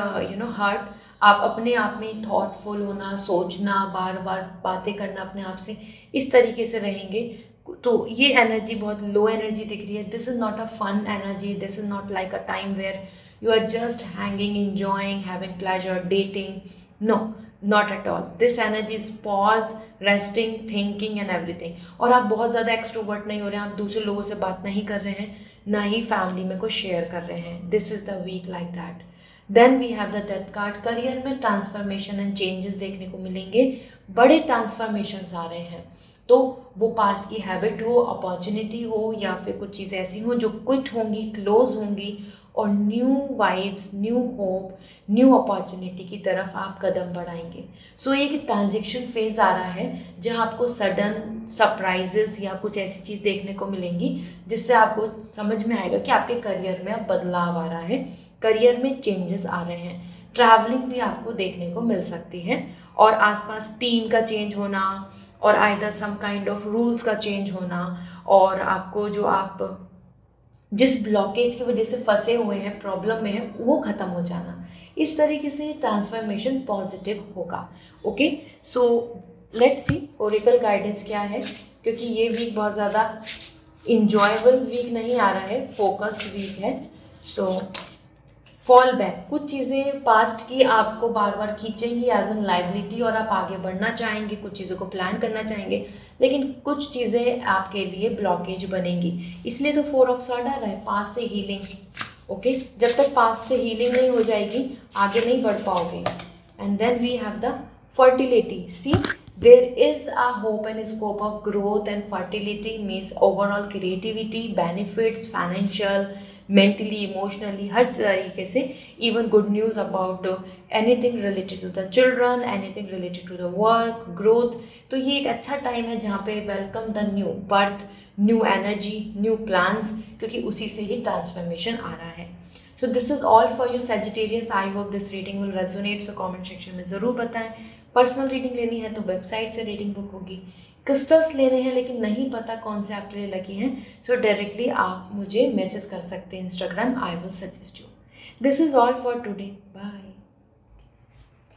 S1: heart, आप अपने आप में थॉटफुल होना, सोचना, बार बार बातें करना अपने आप से, इस तरीके से रहेंगे। तो ये एनर्जी बहुत लो एनर्जी दिख रही है। This is not a fun energy, this is not like a time where you are just hanging, enjoying, having pleasure, dating. No, not at all. This energy is pause, resting, thinking and everything. और आप बहुत ज़्यादा एक्सट्रोवर्ट नहीं हो रहे हैं, आप दूसरे लोगों से बात नहीं कर रहे हैं, ना ही फैमिली में कुछ शेयर कर रहे हैं। This is the week like that. Then we have the death card. Career में ट्रांसफॉर्मेशन एंड चेंजेस देखने को मिलेंगे, बड़े ट्रांसफॉर्मेशंस आ रहे हैं। तो वो पास्ट की हैबिट हो, अपॉर्चुनिटी हो, या फिर कुछ चीज़ें ऐसी हों जो क्विट होंगी, क्लोज होंगी, और new vibes, new hope, new opportunity की तरफ आप कदम बढ़ाएंगे। सो एक ट्रांजेक्शन फेज आ रहा है जहां आपको सडन सरप्राइजेस या कुछ ऐसी चीज़ देखने को मिलेंगी जिससे आपको समझ में आएगा कि आपके करियर में अब बदलाव आ रहा है, करियर में चेंजेस आ रहे हैं। ट्रैवलिंग भी आपको देखने को मिल सकती है, और आसपास टीम का चेंज होना, और either some kind of rules का चेंज होना, और आपको जो आप जिस ब्लॉकेज की वजह से फंसे हुए हैं, प्रॉब्लम में है, वो ख़त्म हो जाना। इस तरीके से ट्रांसफॉर्मेशन पॉजिटिव होगा। Okay, so let's see oracle guidance क्या है, क्योंकि ये वीक बहुत ज़्यादा इंजॉयबल वीक नहीं आ रहा है, फोकस्ड वीक है। सो फॉल बैक, कुछ चीज़ें पास्ट की आपको बार बार खींचेंगी एज एन लाइबिलिटी, और आप आगे बढ़ना चाहेंगे, कुछ चीज़ों को प्लान करना चाहेंगे, लेकिन कुछ चीज़ें आपके लिए ब्लॉकेज बनेंगी। इसलिए तो 4 ऑफ सॉर्ड आ रहा है, पास्ट से हीलिंग। ओके, जब तक पास्ट से हीलिंग नहीं हो जाएगी आगे नहीं बढ़ पाओगे। And then we have the fertility. See, there is a hope and scope of growth and fertility means overall creativity, benefits, financial, mentally, emotionally, हर तरीके से। Even good news about anything related to the children, anything related to the work, growth. तो ये एक अच्छा टाइम है जहाँ पे welcome the new birth, new energy, new plans, क्योंकि उसी से ही ट्रांसफॉर्मेशन आ रहा है। So this is all for you Sagittarius. I hope this reading will resonate. So comment section में ज़रूर बताएं। पर्सनल रीडिंग लेनी है तो वेबसाइट से रीडिंग बुक होगी। क्रिस्टल्स लेने हैं लेकिन नहीं पता कौन से आपके लिए लकी हैं, सो डायरेक्टली आप मुझे मैसेज कर सकते हैं Instagram, I will suggest you. This is all for today, bye.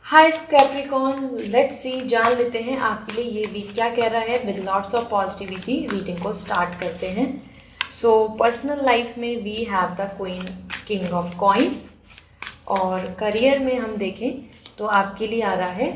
S1: Hi Capricorn, let's see, जान लेते हैं आपके लिए ये वीक क्या कह रहा है। With lots of positivity reading को स्टार्ट करते हैं। सो पर्सनल लाइफ में we have the queen, king of coin, और करियर में हम देखें तो आपके लिए आ रहा है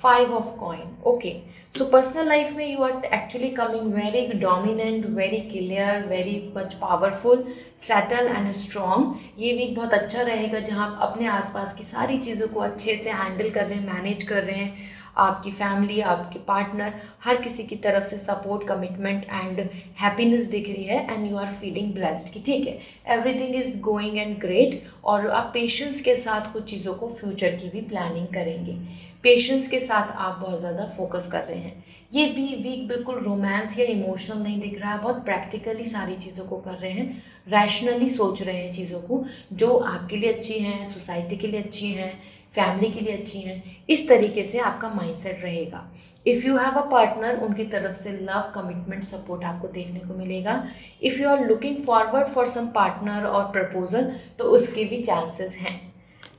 S1: 5 of coin. Okay, so personal life में you are actually coming very dominant, very clear, very much powerful, settle and strong. ये वीक बहुत अच्छा रहेगा जहाँ आप अपने आसपास की सारी चीज़ों को अच्छे से हैंडल कर रहे हैं, मैनेज कर रहे हैं। आपकी फैमिली, आपके पार्टनर, हर किसी की तरफ से सपोर्ट, कमिटमेंट एंड हैप्पीनेस दिख रही है and you are feeling blessed कि ठीक है, everything is going and great. और आप पेशेंस के साथ कुछ चीज़ों को फ्यूचर की भी प्लानिंग करेंगे। पेशेंस के साथ आप बहुत ज़्यादा फोकस कर रहे हैं। ये भी वीक बिल्कुल रोमांस या इमोशनल नहीं दिख रहा है, बहुत प्रैक्टिकली सारी चीज़ों को कर रहे हैं, रैशनली सोच रहे हैं चीज़ों को, जो आपके लिए अच्छी हैं, सोसाइटी के लिए अच्छी हैं, फैमिली के लिए अच्छी हैं। इस तरीके से आपका माइंडसेट रहेगा। If you have a partner, उनकी तरफ से लव, कमिटमेंट, सपोर्ट आपको देखने को मिलेगा। If you are looking forward for some partner और प्रपोजल, तो उसके भी चांसेस हैं।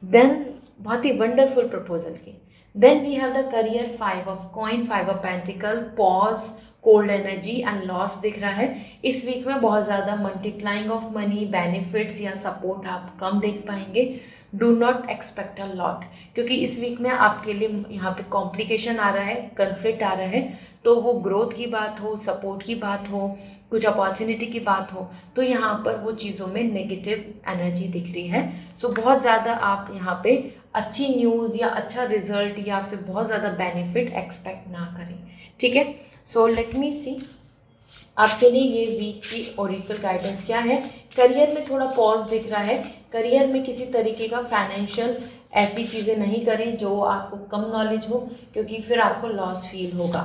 S1: देन बहुत ही वंडरफुल प्रपोजल की। Then we have the career, 5 of coin, 5 of pentacle, pause, cold energy and loss दिख रहा है। इस वीक में बहुत ज़्यादा मल्टीप्लाइंग ऑफ मनी, बेनिफिट्स या सपोर्ट आप कम देख पाएंगे। Do not expect a lot, क्योंकि इस वीक में आपके लिए यहाँ पे कॉम्प्लिकेशन आ रहा है, कन्फ्लिक्ट आ रहा है। तो वो ग्रोथ की बात हो, सपोर्ट की बात हो, कुछ अपॉर्चुनिटी की बात हो, तो यहाँ पर वो चीज़ों में नेगेटिव एनर्जी दिख रही है। सो बहुत ज़्यादा आप यहाँ पे अच्छी न्यूज़ या अच्छा रिजल्ट या फिर बहुत ज़्यादा बेनिफिट एक्सपेक्ट ना करें, ठीक है। सो लेट मी सी आपके लिए ये वीक की ओरेकल गाइडेंस क्या है। करियर में थोड़ा पॉज दिख रहा है। करियर में किसी तरीके का फाइनेंशियल ऐसी चीज़ें नहीं करें जो आपको कम नॉलेज हो, क्योंकि फिर आपको लॉस फील होगा।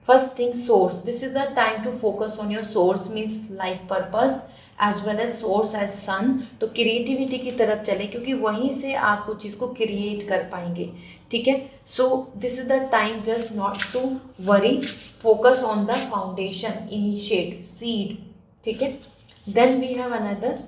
S1: First thing, source, this is the time to focus on your source, means life purpose as well as source as sun. तो क्रिएटिविटी की तरफ चले, क्योंकि वहीं से आप कुछ चीज़ को क्रिएट कर पाएंगे, ठीक है। So this is the time just not to worry, focus on the foundation, initiate, seed, ठीक है। Then we have another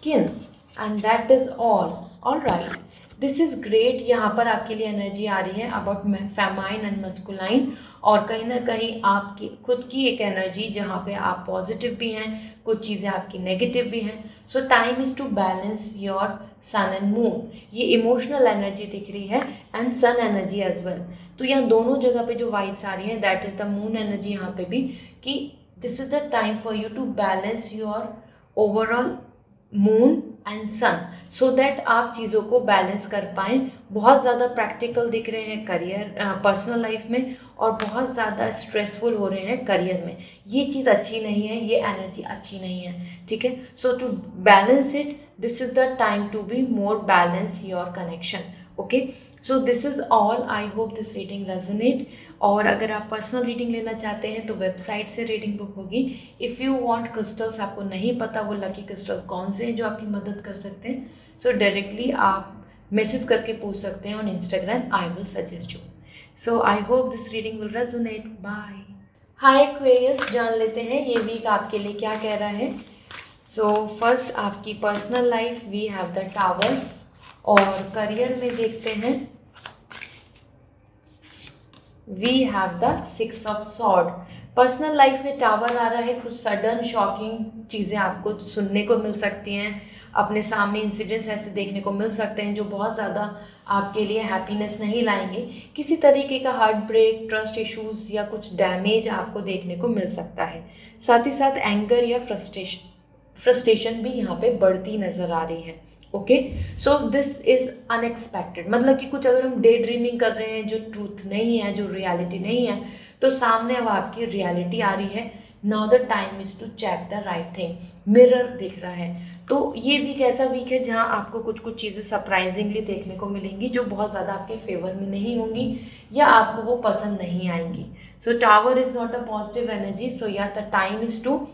S1: king and that is all right, this is great. यहाँ पर आपके लिए एनर्जी आ रही है अबाउट फेमाइन एंड मस्कुलाइन, और कहीं ना कहीं आपकी खुद की एक एनर्जी जहाँ पे आप पॉजिटिव भी हैं, कुछ चीज़ें आपकी नेगेटिव भी हैं। So time is to balance your sun and moon. ये इमोशनल एनर्जी दिख रही है and sun energy as well. तो यहाँ दोनों जगह पे जो वाइब्स आ रही हैं, that is the moon energy यहाँ पे भी, कि this is the time for you to balance your overall moon and sun, so that आप चीज़ों को बैलेंस कर पाएँ। बहुत ज़्यादा प्रैक्टिकल दिख रहे हैं करियर, पर्सनल लाइफ में, और बहुत ज़्यादा स्ट्रेसफुल हो रहे हैं करियर में। ये चीज़ अच्छी नहीं है, ये एनर्जी अच्छी नहीं है, ठीक है। So to balance it, this is the time to be more balance your connection, okay. So this is all, I hope this reading resonate. और अगर आप पर्सनल रीडिंग लेना चाहते हैं तो वेबसाइट से रीडिंग बुक होगी। इफ़ यू वांट क्रिस्टल्स, आपको नहीं पता वो लकी क्रिस्टल कौन से हैं जो आपकी मदद कर सकते हैं, सो डायरेक्टली आप मैसेज करके पूछ सकते हैं on Instagram, I will suggest you. So I hope this reading will resonate. Bye. Hi Aquarius, जान लेते हैं ये वीक आपके लिए क्या कह रहा है। सो फर्स्ट आपकी personal life, we have the tower, और करियर में देखते हैं we have the 6 of sword. Personal life में टावर आ रहा है, कुछ सडन शॉकिंग चीज़ें आपको सुनने को मिल सकती हैं, अपने सामने इंसिडेंट्स ऐसे देखने को मिल सकते हैं जो बहुत ज़्यादा आपके लिए हैप्पीनेस नहीं लाएंगे। किसी तरीके का हार्ट ब्रेक, ट्रस्ट इश्यूज़ या कुछ डैमेज आपको देखने को मिल सकता है। साथ ही साथ एंगर या फ्रस्ट्रेशन भी यहाँ पे बढ़ती नज़र आ रही है, okay. So this is unexpected, मतलब कि कुछ अगर हम डे ड्रीमिंग कर रहे हैं जो ट्रूथ नहीं है, जो रियलिटी नहीं है, तो सामने अब आपकी रियलिटी आ रही है। Now the time is to check the right thing, mirror दिख रहा है। तो ये वीक ऐसा वीक है जहाँ आपको कुछ कुछ चीज़ें सरप्राइजिंगली देखने को मिलेंगी जो बहुत ज़्यादा आपके फेवर में नहीं होंगी या आपको वो पसंद नहीं आएंगी। So tower is not a positive energy, so या द टाइम इज़ टू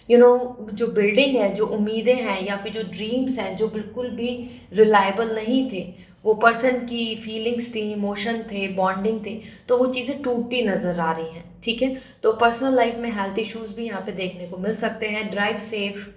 S1: जो बिल्डिंग है, जो उम्मीदें हैं या फिर जो ड्रीम्स हैं जो बिल्कुल भी रिलायबल नहीं थे, वो पर्सन की फीलिंग्स थी, इमोशन थे, बॉन्डिंग थे, तो वो चीज़ें टूटती नज़र आ रही हैं, ठीक है। तो पर्सनल लाइफ में हेल्थ इश्यूज़ भी यहाँ पे देखने को मिल सकते हैं। ड्राइव सेफ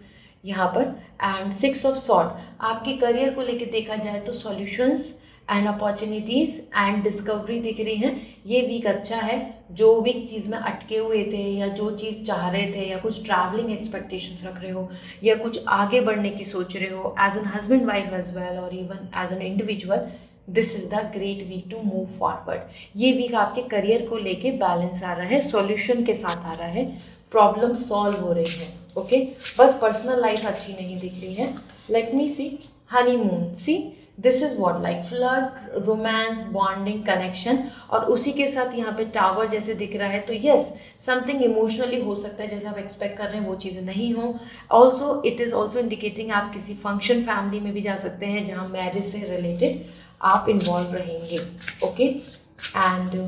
S1: यहाँ पर, एंड 6 ऑफ सॉर्ड। आपके करियर को लेके देखा जाए तो solutions and opportunities and discovery दिख रही हैं। ये वीक अच्छा है। जो भी चीज़ में अटके हुए थे या जो चीज़ चाह रहे थे या कुछ ट्रैवलिंग एक्सपेक्टेशंस रख रहे हो या कुछ आगे बढ़ने की सोच रहे हो as an husband wife as well और even as an individual, this is the great week to move forward. ये वीक आपके करियर को लेके बैलेंस आ रहा है, सॉल्यूशन के साथ आ रहा है, प्रॉब्लम सॉल्व हो रही है। ओके, बस पर्सनल लाइफ अच्छी नहीं दिख रही है। Let me see honeymoon, see this is what like flirt, romance, bonding, connection, और उसी के साथ यहाँ पे टावर जैसे दिख रहा है। तो यस, समथिंग इमोशनली हो सकता है, जैसे आप एक्सपेक्ट कर रहे हैं वो चीज़ें नहीं हो। Also it is also indicating आप किसी फंक्शन फैमिली में भी जा सकते हैं जहाँ मैरिज से रिलेटेड आप इन्वॉल्व रहेंगे। Okay, and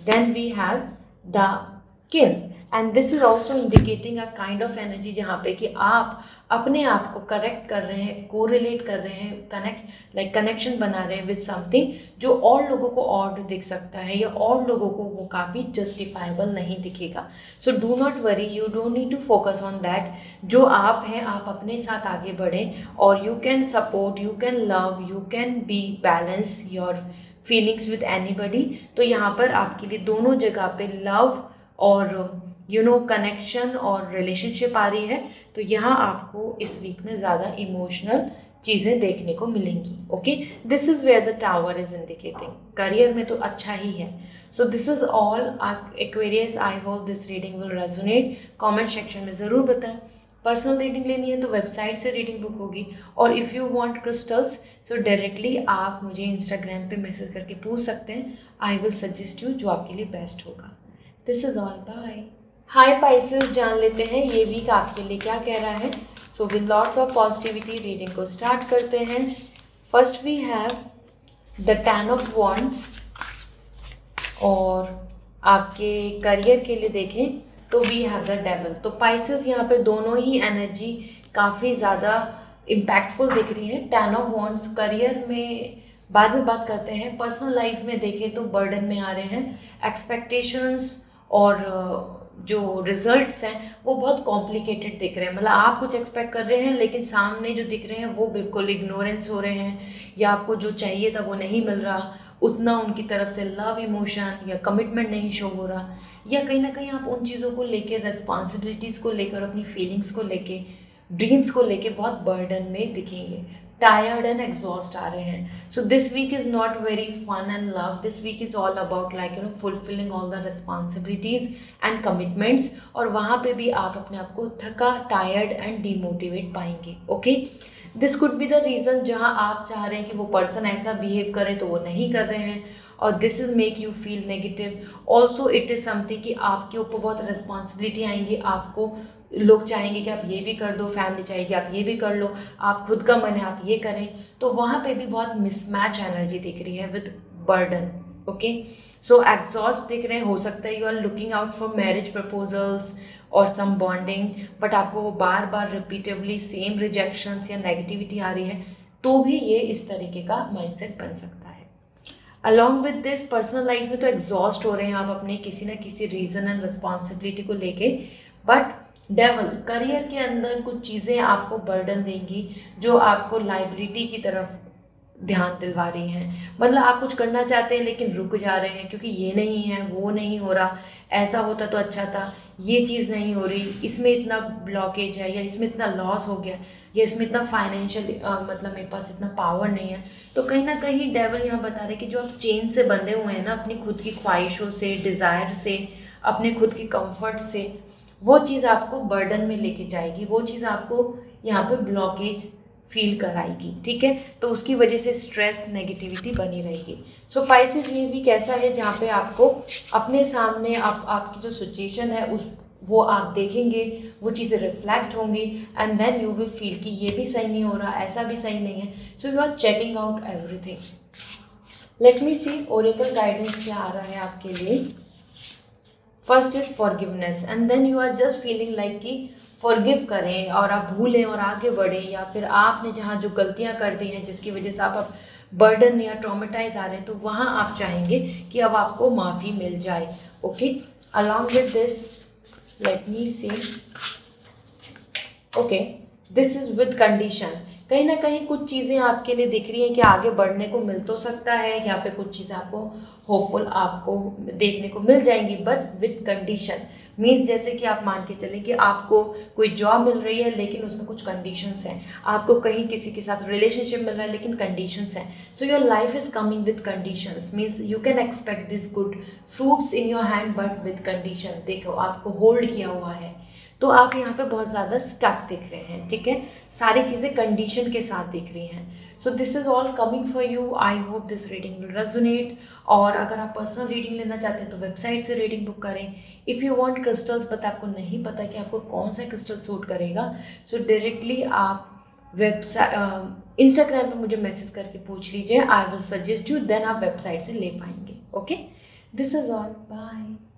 S1: then we have the king, and this is also indicating a kind of energy जहाँ पे कि आप अपने आप को करेक्ट कर रहे हैं, कोरिलेट कर रहे हैं, कनेक्शन बना रहे हैं विद समथिंग जो और लोगों को और दिख सकता है या और लोगों को वो काफ़ी जस्टिफाइबल नहीं दिखेगा। So do not worry, you don't need to focus on that. जो आप हैं आप अपने साथ आगे बढ़ें और you can support, you can love, you can be balance your feelings with anybody. तो यहाँ पर आपके लिए दोनों जगह पे लव और कनेक्शन और रिलेशनशिप आ रही है। तो यहाँ आपको इस वीक में ज़्यादा इमोशनल चीज़ें देखने को मिलेंगी। Okay, this is where the tower is indicating. Career में तो अच्छा ही है। So this is all Aquarius. I hope this reading will resonate. Comment section में ज़रूर बताएं। पर्सनल रीडिंग लेनी है तो वेबसाइट से रीडिंग बुक होगी, और if you want crystals so directly आप मुझे इंस्टाग्राम पे मैसेज करके पूछ सकते हैं। आई विल सजेस्ट यू जो आपके लिए बेस्ट होगा। This is all, bye. Hi Pisces, जान लेते हैं ये वीक आपके लिए क्या कह रहा है। So with lots of positivity reading को स्टार्ट करते हैं। First we have the 10 of wands, और आपके करियर के लिए देखें तो वी हैव द डेविल। तो पाइसेस यहाँ पे दोनों ही एनर्जी काफ़ी ज़्यादा इम्पैक्टफुल दिख रही है। 10 ऑफ वॉन्ड्स करियर में बाद में बात करते हैं। पर्सनल लाइफ में देखें तो बर्डन में आ रहे हैं, एक्सपेक्टेशंस और जो रिजल्ट्स हैं वो बहुत कॉम्प्लिकेटेड दिख रहे हैं। मतलब आप कुछ एक्सपेक्ट कर रहे हैं लेकिन सामने जो दिख रहे हैं वो बिल्कुल इग्नोरेंस हो रहे हैं, या आपको जो चाहिए था वो नहीं मिल रहा, उतना उनकी तरफ से लव, इमोशन या कमिटमेंट नहीं शो हो रहा, या कहीं ना कहीं आप उन चीज़ों को लेकर, रिस्पॉन्सिबिलिटीज़ को लेकर, अपनी फीलिंग्स को लेके, ड्रीम्स को लेके बहुत बर्डन में दिखेंगे। टायर्ड एंड एग्जॉस्ट आ रहे हैं। So this week is not very fun and love. This week is all about fulfilling all the responsibilities and commitments, और वहाँ पे भी आप अपने आप को थका, टायर्ड एंड डीमोटिवेट पाएंगे। Okay, this could be the reason जहाँ आप चाह रहे हैं कि वो पर्सन ऐसा बिहेव करे तो वो नहीं कर रहे हैं, और this is make you feel negative. Also it is something कि आपके ऊपर बहुत रिस्पॉन्सिबिलिटी आएंगी, आपको लोग चाहेंगे कि आप ये भी कर दो, फैमिली चाहेगी आप ये भी कर लो, आप खुद का मन है आप ये करें। तो वहाँ पे भी बहुत मिसमैच एनर्जी दिख रही है with burden. Okay, so exhaust दिख रहे हैं। हो सकता है you are looking out for marriage proposals और सम बॉन्डिंग, बट आपको वो बार बार रिपीटेवली सेम रिजेक्शंस या नेगेटिविटी आ रही है, तो भी ये इस तरीके का माइंडसेट बन सकता है। Along with this personal life में तो एग्जॉस्ट हो रहे हैं आप अपने किसी न किसी रीज़न एंड रिस्पॉन्सिबिलिटी को लेके, बट डेवल करियर के अंदर कुछ चीज़ें आपको बर्डन देंगी जो आपको लाइबिलिटी की तरफ ध्यान दिलवा रही हैं। मतलब आप कुछ करना चाहते हैं लेकिन रुक जा रहे हैं क्योंकि ये नहीं है, वो नहीं हो रहा, ऐसा होता तो अच्छा था, ये चीज़ नहीं हो रही, इसमें इतना ब्लॉकेज है, या इसमें इतना लॉस हो गया, या इसमें इतना फाइनेंशियल मतलब मेरे पास इतना पावर नहीं है। तो कहीं ना कहीं डेवल यहाँ बता रहे कि जो आप चेन से बंधे हुए हैं ना अपनी खुद की ख्वाहिशों से, डिज़ायर से, अपने खुद की कंफर्ट से, वो चीज़ आपको बर्डन में लेके जाएगी, वो चीज़ आपको यहाँ पे ब्लॉकेज फील कराएगी। ठीक है, तो उसकी वजह से स्ट्रेस, नेगेटिविटी बनी रहेगी। सो पाइसेस ये भी कैसा है जहाँ पे आपको अपने सामने आपकी जो सिचुएशन है वो आप देखेंगे, वो चीज़ें रिफ्लेक्ट होंगी, and then you will feel कि ये भी सही नहीं हो रहा, ऐसा भी सही नहीं है। So you are checking out everything. Let me see oracle guidance क्या आ रहा है आपके लिए। First is forgiveness, and then you are just feeling like कि फॉरगिव करें और आप भूलें और आगे बढ़ें, या फिर आपने जहाँ जो गलतियाँ कर दी हैं जिसकी वजह से आप बर्डन या ट्रॉमेटाइज आ रहे हैं, तो वहाँ आप चाहेंगे कि अब आपको माफ़ी मिल जाए। Okay, along with this let me say okay, this is with condition कहीं ना कहीं कुछ चीज़ें आपके लिए दिख रही हैं कि आगे बढ़ने को मिल तो सकता है, या फिर कुछ चीज़ें आपको होपफुल आपको देखने को मिल जाएंगी, बट विथ कंडीशन। मीन्स जैसे कि आप मान के चलें कि आपको कोई जॉब मिल रही है लेकिन उसमें कुछ कंडीशंस हैं, आपको कहीं किसी के साथ रिलेशनशिप मिल रहा है लेकिन कंडीशंस हैं। So your life is coming with conditions, means you can expect this good fruits in your hand but with condition. देखो आपको होल्ड किया हुआ है, तो आप यहाँ पे बहुत ज़्यादा स्टक दिख रहे हैं, ठीक है, सारी चीज़ें कंडीशन के साथ दिख रही हैं। So this is all coming for you. I hope this reading will resonate. और अगर आप पर्सनल रीडिंग लेना चाहते हैं तो वेबसाइट से रीडिंग बुक करें। If you want crystals but आपको नहीं पता कि आपको कौन सा क्रिस्टल सूट करेगा, सो डायरेक्टली आप वेबसाइट इंस्टाग्राम पे मुझे मैसेज करके पूछ लीजिए, I will suggest you, then आप वेबसाइट से ले पाएंगे। Okay, this is all, bye.